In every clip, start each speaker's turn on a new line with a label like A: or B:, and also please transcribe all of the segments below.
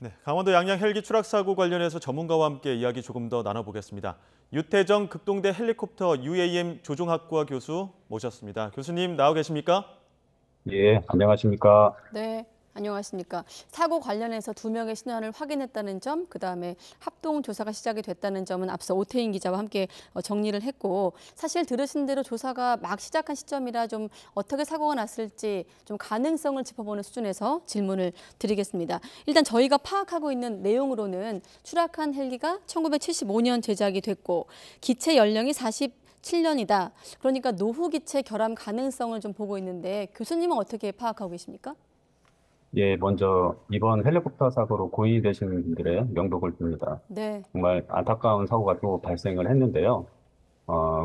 A: 네, 강원도 양양 헬기 추락 사고 관련해서 전문가와 함께 이야기 조금 더 나눠보겠습니다. 유태정 극동대 헬리콥터 UAM 조종학과 교수 모셨습니다. 교수님 나와 계십니까?
B: 예, 안녕하십니까.
C: 네, 안녕하십니까. 사고 관련해서 2명의 신원을 확인했다는 점, 그다음에 합동 조사가 시작이 됐다는 점은 앞서 오태인 기자와 함께 정리를 했고, 사실 들으신 대로 조사가 막 시작한 시점이라 좀 어떻게 사고가 났을지 좀 가능성을 짚어보는 수준에서 질문을 드리겠습니다. 일단 저희가 파악하고 있는 내용으로는 추락한 헬기가 1975년 제작이 됐고 기체 연령이 47년이다. 그러니까 노후 기체 결함 가능성을 좀 보고 있는데 교수님은 어떻게 파악하고 계십니까?
B: 예, 먼저 이번 헬리콥터 사고로 고인이 되신 분들의 명복을 빕니다.
C: 네,
B: 정말 안타까운 사고가 또 발생을 했는데요.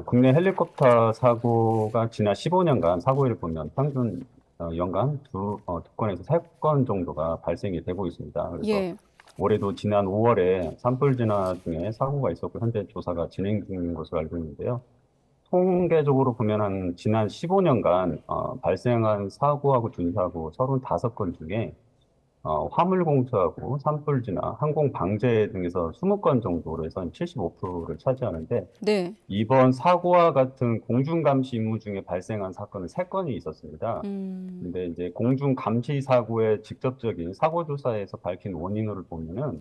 B: 국내 헬리콥터 사고가 지난 15년간 사고를 보면 평균 연간 두 건에서 세 건 정도가 발생이 되고 있습니다. 그래서
C: 예,
B: 올해도 지난 5월에 산불 진화 중에 사고가 있었고 현재 조사가 진행 중인 것으로 알고 있는데요. 통계적으로 보면 한 지난 15년간 발생한 사고하고 준사고 35건 중에 화물 공투하고 산불 진화, 항공 방제 등에서 20건 정도로 해서 한 75%를 차지하는데
C: 네,
B: 이번 사고와 같은 공중 감시 임무 중에 발생한 사건은 3건이 있었습니다. 근데 이제 공중 감시 사고의 직접적인 사고 조사에서 밝힌 원인을 보면은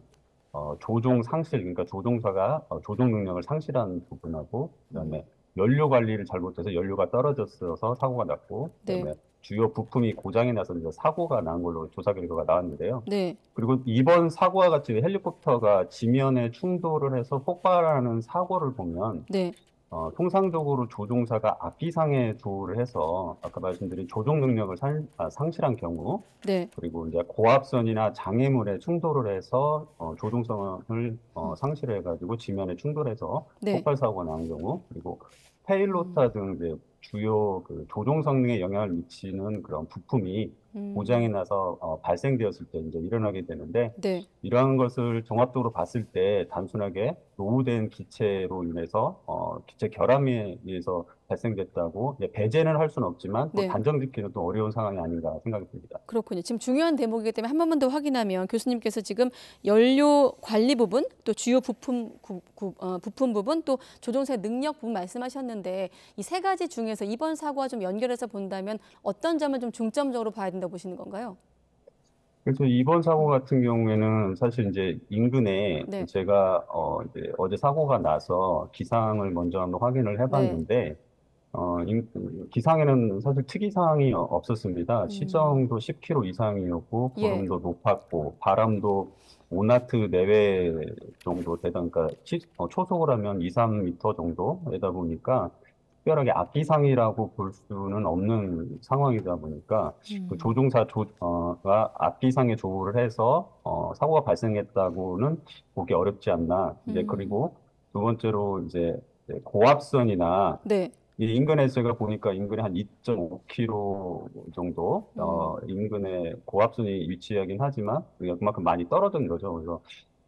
B: 조종 상실, 그러니까 조종사가 조종 능력을 상실한 부분하고 그다음에 연료 관리를 잘못해서 연료가 떨어졌어서 사고가 났고
C: 네,
B: 그다음에 주요 부품이 고장이 나서 이제 사고가 난 걸로 조사 결과가 나왔는데요.
C: 네,
B: 그리고 이번 사고와 같이 헬리콥터가 지면에 충돌을 해서 폭발하는 사고를 보면
C: 네,
B: 통상적으로 조종사가 앞비상에 조우를 해서 아까 말씀드린 조종 능력을 상실한 경우
C: 네,
B: 그리고 이제 고압선이나 장애물에 충돌을 해서 조종성을 상실해가지고 지면에 충돌해서
C: 네,
B: 폭발 사고가 나는 경우 그리고 테일로타 등 이제 주요 그 조종 성능에 영향을 미치는 그런 부품이 고장이 나서 발생되었을 때 이제 일어나게 되는데
C: 네,
B: 이러한 것을 종합적으로 봤을 때 단순하게 노후된 기체로 인해서 기체 결함에 의해서 발생됐다고 이제 배제는 할 수는 없지만 또
C: 네.
B: 단정짓기는 또 어려운 상황이 아닌가 생각이 듭니다.
C: 그렇군요. 지금 중요한 대목이기 때문에 한 번만 더 확인하면 교수님께서 지금 연료 관리 부분, 또 주요 부품 부분, 또 조종사의 능력 부분 말씀하셨는데 이 세 가지 중에서 이번 사고와 좀 연결해서 본다면 어떤 점을 좀 중점적으로 봐야 된다고 보시는 건가요?
B: 그래서 이번 사고 같은 경우에는 사실 이제 인근에
C: 네,
B: 제가 이제 어제 사고가 나서 기상을 먼저 한번 확인을
C: 네,
B: 해봤는데 기상에는 사실 특이 사항이 없었습니다. 시정도 10km 이상이었고
C: 예,
B: 구름도 높았고 바람도 5나트 내외 정도 되던 그러니까 초속을 하면 2, 3m 정도이다 보니까 특별하게 악기상이라고 볼 수는 없는 상황이다 보니까 그 조종사가 악기상에 조우를 해서 사고가 발생했다고는 보기 어렵지 않나. 이제 그리고 두 번째로 이제 고압선이나
C: 네,
B: 이 인근에 제가 보니까 인근에 한 2.5km 정도 인근에 고압선이 위치하긴 하지만 그만큼 많이 떨어진 거죠. 그래서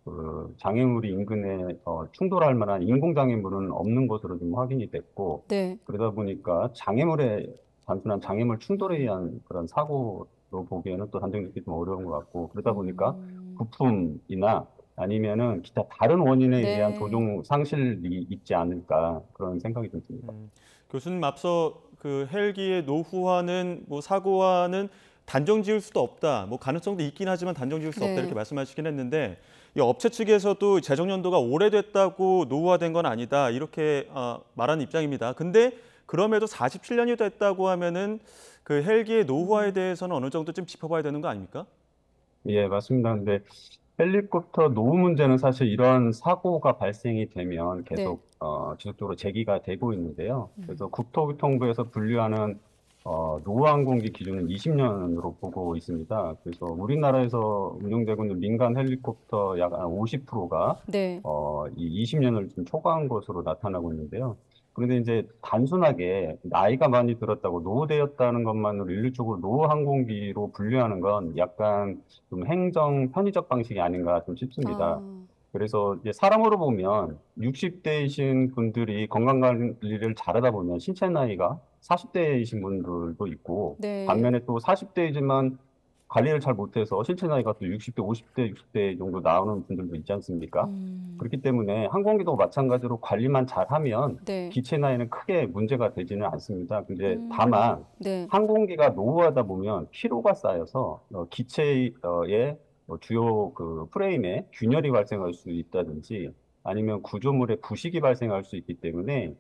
B: 그 장애물이 인근에 충돌할 만한 인공 장애물은 없는 것으로 좀 확인이 됐고
C: 네,
B: 그러다 보니까 장애물에 단순한 장애물 충돌에 의한 그런 사고로 보기에는 또 단정 짓기 좀 어려운 것 같고 그러다 보니까 부품이나 아니면은 기타 다른 원인에 의한
C: 네.
B: 조종 상실이 있지 않을까 그런 생각이 좀 듭니다.
A: 교수님 앞서 그 헬기의 노후화는 뭐 사고와는 단정 지을 수도 없다. 뭐 가능성도 있긴 하지만 단정 지을 수 없다 이렇게
C: 네.
A: 말씀하시긴 했는데 이 업체 측에서도 재정 연도가 오래됐다고 노후화된 건 아니다 이렇게 말하는 입장입니다. 근데 그럼에도 47년이 됐다고 하면은 그 헬기의 노후화에 대해서는 어느 정도 좀 짚어봐야 되는 거 아닙니까?
B: 예, 맞습니다. 근데 헬리콥터 노후 문제는 사실 이런 사고가 발생이 되면
C: 네.
B: 계속 지속적으로 제기가 되고 있는데요. 그래서 국토교통부에서 분류하는 노후항공기 기준은 20년으로 보고 있습니다. 그래서 우리나라에서 운영되고 있는 민간 헬리콥터 약 50%가
C: 네.
B: 이 20년을 좀 초과한 것으로 나타나고 있는데요. 그런데 이제 단순하게 나이가 많이 들었다고 노후되었다는 것만으로 일률적으로 노후항공기로 분류하는 건 약간 좀 행정 편의적 방식이 아닌가 좀 싶습니다.
C: 아,
B: 그래서 이제 사람으로 보면 60대이신 분들이 건강관리를 잘하다 보면 신체 나이가 40대이신 분들도 있고
C: 네.
B: 반면에 또 40대이지만 관리를 잘 못해서 신체 나이가 또 60대, 50대, 60대 정도 나오는 분들도 있지 않습니까? 그렇기 때문에 항공기도 마찬가지로 관리만 잘하면
C: 네.
B: 기체 나이는 크게 문제가 되지는 않습니다. 근데 다만
C: 네.
B: 항공기가 노후하다 보면 피로가 쌓여서 기체의 주요 그 프레임에 균열이 발생할 수 있다든지 아니면 구조물에 부식이 발생할 수 있기 때문에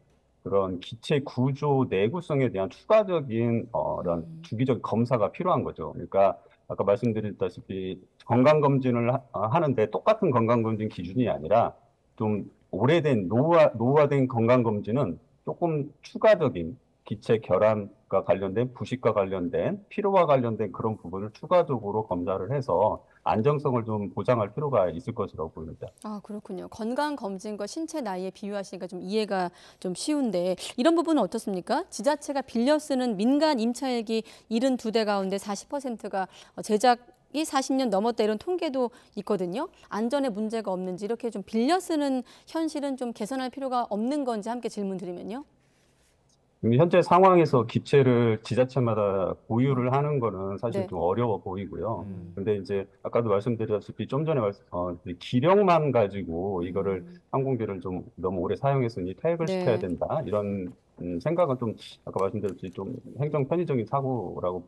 B: 그런 기체 구조 내구성에 대한 추가적인 이런 주기적 검사가 필요한 거죠. 그러니까 아까 말씀드렸다시피 건강검진을 하는데 똑같은 건강검진 기준이 아니라 좀 오래된 노후화된 건강검진은 조금 추가적인 기체 결함과 관련된 부식과 관련된 피로와 관련된 그런 부분을 추가적으로 검사를 해서 안정성을 좀 보장할 필요가 있을 것이라고 보입니다.
C: 아, 그렇군요. 건강 검진과 신체 나이에 비유하시니까 좀 이해가 좀 쉬운데 이런 부분은 어떻습니까? 지자체가 빌려 쓰는 민간 임차 헬기 72대 가운데 40%가 제작이 40년 넘었다 이런 통계도 있거든요. 안전에 문제가 없는지 이렇게 좀 빌려 쓰는 현실은 좀 개선할 필요가 없는 건지 함께 질문 드리면요.
B: 현재 상황에서 기체를 지자체마다 보유를 하는 거는 사실
C: 네.
B: 좀 어려워 보이고요. 근데 이제 아까도 말씀드렸다시피 좀 전에 이제 기령만 가지고 이거를 항공기를 좀 너무 오래 사용했으니 퇴역을 시켜야
C: 네.
B: 된다. 이런 생각은 좀 아까 말씀드렸듯이 좀 행정 편의적인 사고라고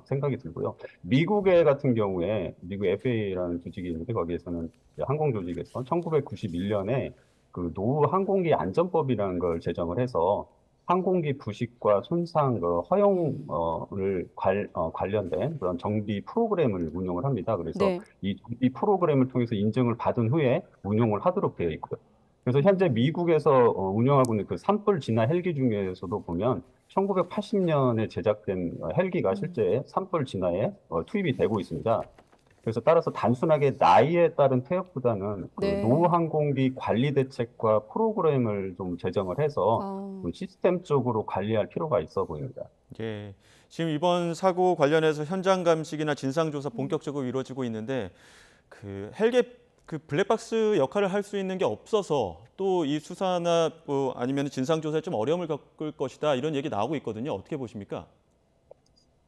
B: 생각이 들고요. 미국의 같은 경우에 미국 FAA라는 조직이 있는데 거기에서는 이제 항공 조직에서 1991년에 그 노후 항공기 안전법이라는 걸 제정을 해서 항공기 부식과 손상, 허용을 관련된 그런 정비 프로그램을 운영을 합니다. 그래서
C: 네.
B: 이 프로그램을 통해서 인증을 받은 후에 운용을 하도록 되어 있고요. 그래서 현재 미국에서 운영하고 있는 그 산불 진화 헬기 중에서도 보면 1980년에 제작된 헬기가 실제 산불 진화에 투입이 되고 있습니다. 그래서 따라서 단순하게 나이에 따른 퇴역보다는 그
C: 네.
B: 노후 항공기 관리 대책과 프로그램을 좀 제정을 해서
C: 어,
B: 좀 시스템적으로 관리할 필요가 있어 보입니다.
A: 예. 지금 이번 사고 관련해서 현장 감식이나 진상 조사 본격적으로 이루어지고 있는데 그 헬기 그 블랙박스 역할을 할 수 있는 게 없어서 또 이 수사나 뭐 아니면 진상 조사에 좀 어려움을 겪을 것이다 이런 얘기 나오고 있거든요. 어떻게 보십니까?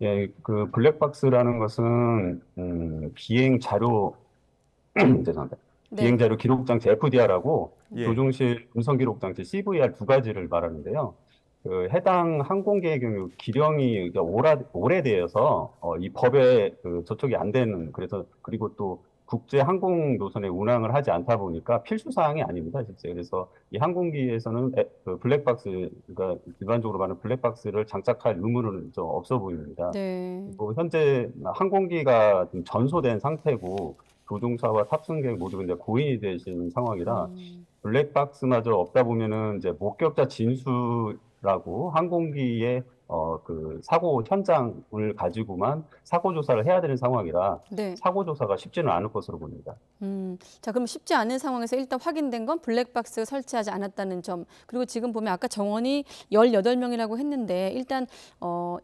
B: 예, 그 블랙박스라는 것은 비행 자료 죄송합니다.
C: 네.
B: 비행 자료 기록 장치 FDR하고
A: 예.
B: 조종실 음성 기록 장치 CVR 두 가지를 말하는데요. 그 해당 항공기의 경우 기령이 오래되어서 이 법에 그 저촉이 안 되는 그래서 그리고 또 국제 항공 노선에 운항을 하지 않다 보니까 필수 사항이 아닙니다, 실제. 그래서 이 항공기에서는 그 블랙박스, 그러니까 일반적으로 말하는 블랙박스를 장착할 의무는 좀 없어 보입니다.
C: 네.
B: 그리고 현재 항공기가 좀 전소된 상태고 조종사와 탑승객 모두 이제 고인이 되신 상황이라 블랙박스마저 없다 보면은 이제 목격자 진술하고 항공기의 그 사고 현장을 가지고만 사고 조사를 해야 되는 상황이라
C: 네.
B: 사고 조사가 쉽지는 않을 것으로 보입니다.
C: 자, 그럼 쉽지 않은 상황에서 일단 확인된 건 블랙박스 설치하지 않았다는 점. 그리고 지금 보면 아까 정원이 18명이라고 했는데 일단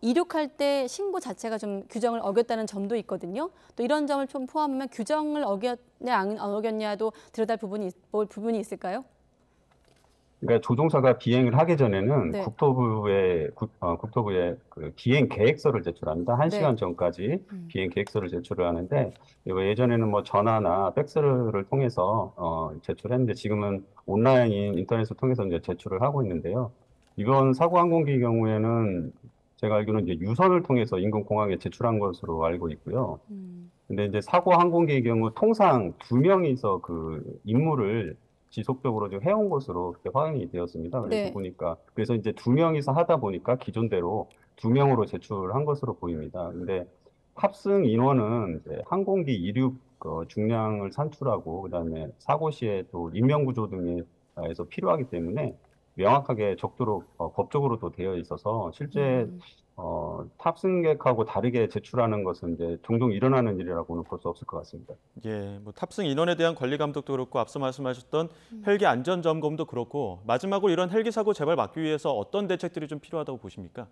C: 이륙할 때 신고 자체가 좀 규정을 어겼다는 점도 있거든요. 또 이런 점을 좀 포함하면 규정을 어겼냐 안 어겼냐도 들여다볼 부분이 있을까요?
B: 그러니까 조종사가 비행을 하기 전에는
C: 네.
B: 국토부에 그 비행 계획서를 제출합니다. 한
C: 네.
B: 시간 전까지 비행 계획서를 제출을 하는데 이거 예전에는 뭐 전화나 팩스를 통해서 제출했는데 지금은 온라인 인터넷을 통해서 이제 제출을 하고 있는데요. 이번 사고 항공기 경우에는 제가 알기로는 이제 유선을 통해서 인근공항에 제출한 것으로 알고 있고요. 근데 이제 사고 항공기의 경우 통상 두 명이서 그 임무를 지속적으로 좀 해온 것으로 그렇게 확인이 되었습니다. 그래서
C: 네.
B: 보니까 그래서 이제 두 명이서 하다 보니까 기존대로 두 명으로 제출한 것으로 보입니다. 근데 탑승 인원은 이제 항공기 이륙 중량을 산출하고 그다음에 사고 시에 또 인명 구조 등에서 필요하기 때문에 명확하게 적도록 법적으로도 되어 있어서 실제 탑승객하고 다르게 제출하는 것은 이제 종종 일어나는 일이라고는 볼 수 없을 것 같습니다.
A: 예, 뭐 탑승 인원에 대한 관리 감독도 그렇고 앞서 말씀하셨던 헬기 안전 점검도 그렇고 마지막으로 이런 헬기 사고 재발 막기 위해서 어떤 대책들이 좀 필요하다고 보십니까?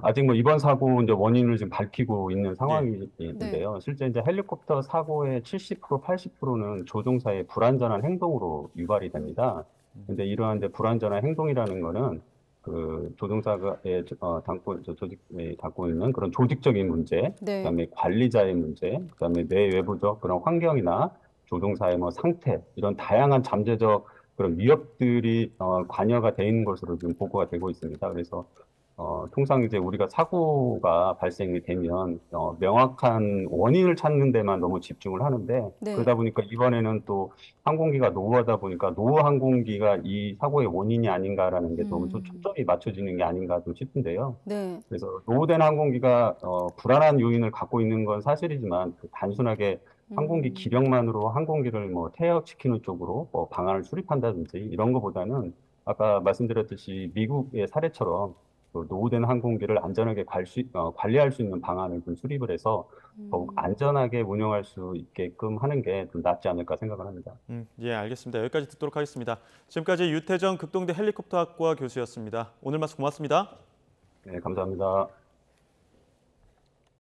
B: 아직 뭐 이번 사고 이제 원인을 지금 밝히고 있는
A: 예.
B: 상황인데요. 실제 이제 헬리콥터 사고의 70%, 80%는 조종사의 불안전한 행동으로 유발이 됩니다. 근데 이러한 이제 불안전한 행동이라는 거는 그 조종사의 담고 있는 그런 조직적인 문제,
C: 네.
B: 그다음에 관리자의 문제, 그다음에 내외부적 그런 환경이나 조종사의 뭐 상태 이런 다양한 잠재적 그런 위협들이 관여가 돼 있는 것으로 지금 보고가 되고 있습니다. 그래서 통상 이제 우리가 사고가 발생이 되면 명확한 원인을 찾는 데만 너무 집중을 하는데
C: 네.
B: 그러다 보니까 이번에는 또 항공기가 노후하다 보니까 노후 항공기가 이 사고의 원인이 아닌가라는 게 너무 좀 초점이 맞춰지는 게 아닌가 좀 싶은데요.
C: 네.
B: 그래서 노후된 항공기가 불안한 요인을 갖고 있는 건 사실이지만 그 단순하게 항공기 기력만으로 항공기를 뭐 퇴역시키는 쪽으로 뭐 방안을 수립한다든지 이런 것보다는 아까 말씀드렸듯이 미국의 사례처럼 그 노후된 항공기를 안전하게 관리할 수 있는 방안을 좀 수립을 해서 더욱 안전하게 운영할 수 있게끔 하는 게 좀 낫지 않을까 생각을 합니다.
A: 예, 알겠습니다. 여기까지 듣도록 하겠습니다. 지금까지 유태정 극동대 헬리콥터학과 교수였습니다. 오늘 말씀 고맙습니다.
B: 네, 감사합니다.